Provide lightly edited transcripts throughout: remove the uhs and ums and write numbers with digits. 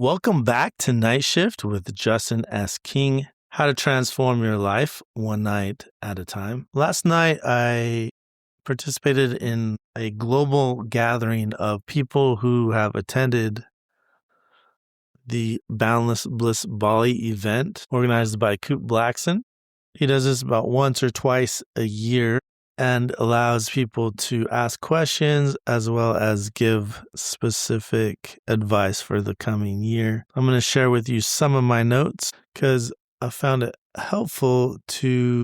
Welcome back to Night Shift with Justin S. King. How to transform your life one night at a time. Last night, I participated in a global gathering of people who have attended the Boundless Bliss Bali event organized by Kute Blackson. He does this about once or twice a year and allows people to ask questions as well as give specific advice for the coming year. I'm going to share with you some of my notes because I found it helpful to,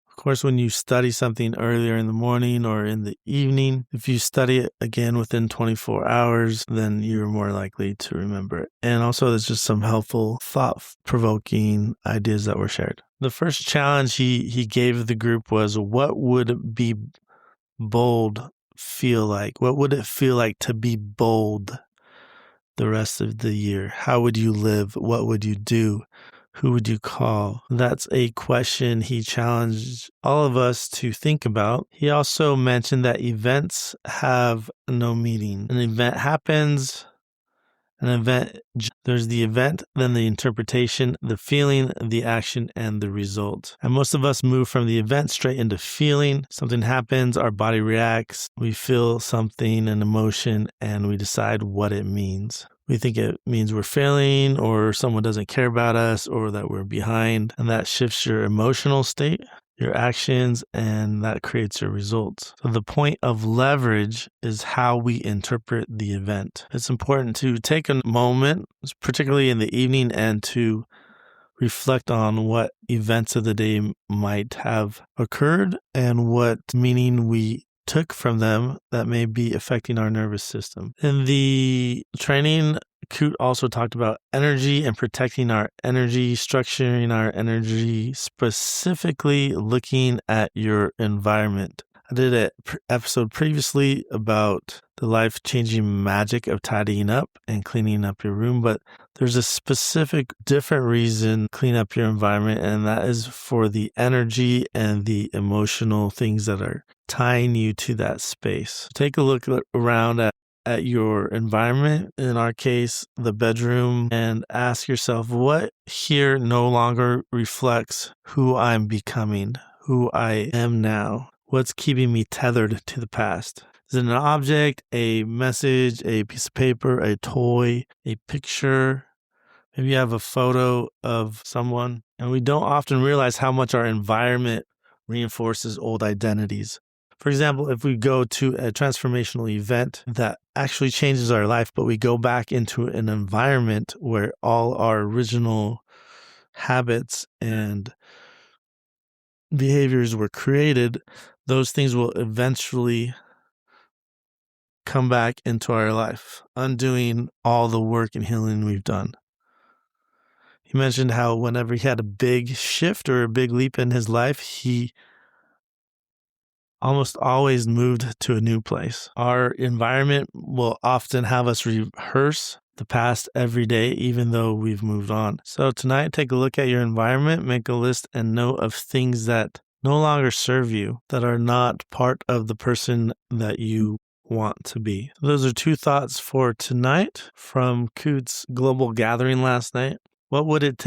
of course, when you study something earlier in the morning or in the evening, if you study it again within 24 hours, then you're more likely to remember it. And also, there's just some helpful, thought-provoking ideas that were shared. The first challenge he gave the group was, what would be bold feel like? What would it feel like to be bold the rest of the year? How would you live? What would you do? Who would you call? That's a question he challenged all of us to think about. He also mentioned that events have no meaning. An event happens, there's the event, then the interpretation, the feeling, the action, and the result. And most of us move from the event straight into feeling. Something happens, our body reacts, we feel something, an emotion, and we decide what it means. We think it means we're failing or someone doesn't care about us or that we're behind. And that shifts your emotional state, your actions, and that creates your results. So the point of leverage is how we interpret the event. It's important to take a moment, particularly in the evening, and to reflect on what events of the day might have occurred and what meaning we took from them that may be affecting our nervous system. In the training, Kute also talked about energy and protecting our energy, structuring our energy, specifically looking at your environment. I did an episode previously about the life-changing magic of tidying up and cleaning up your room, but there's a specific different reason to clean up your environment, and that is for the energy and the emotional things that are tying you to that space. Take a look around at your environment, in our case, the bedroom, and ask yourself, what here no longer reflects who I'm becoming, who I am now? What's keeping me tethered to the past? Is it an object, a message, a piece of paper, a toy, a picture? Maybe you have a photo of someone. And we don't often realize how much our environment reinforces old identities. For example, if we go to a transformational event that actually changes our life, but we go back into an environment where all our original habits and behaviors were created, those things will eventually come back into our life, undoing all the work and healing we've done. He mentioned how whenever he had a big shift or a big leap in his life, he almost always moved to a new place. Our environment will often have us rehearse the past every day, even though we've moved on. So tonight, take a look at your environment, make a list and note of things that no longer serve you, that are not part of the person that you want to be. Those are two thoughts for tonight from Kute's global gathering last night. What would it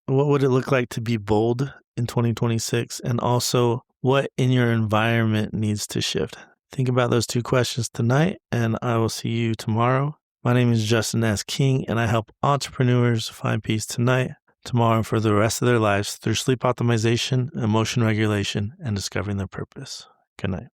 look like to be bold in 2026? And also, what in your environment needs to shift? Think about those two questions tonight, and I will see you tomorrow. My name is Justin S. King, and I help entrepreneurs find peace tonight, tomorrow, and for the rest of their lives through sleep optimization, emotion regulation, and discovering their purpose. Good night.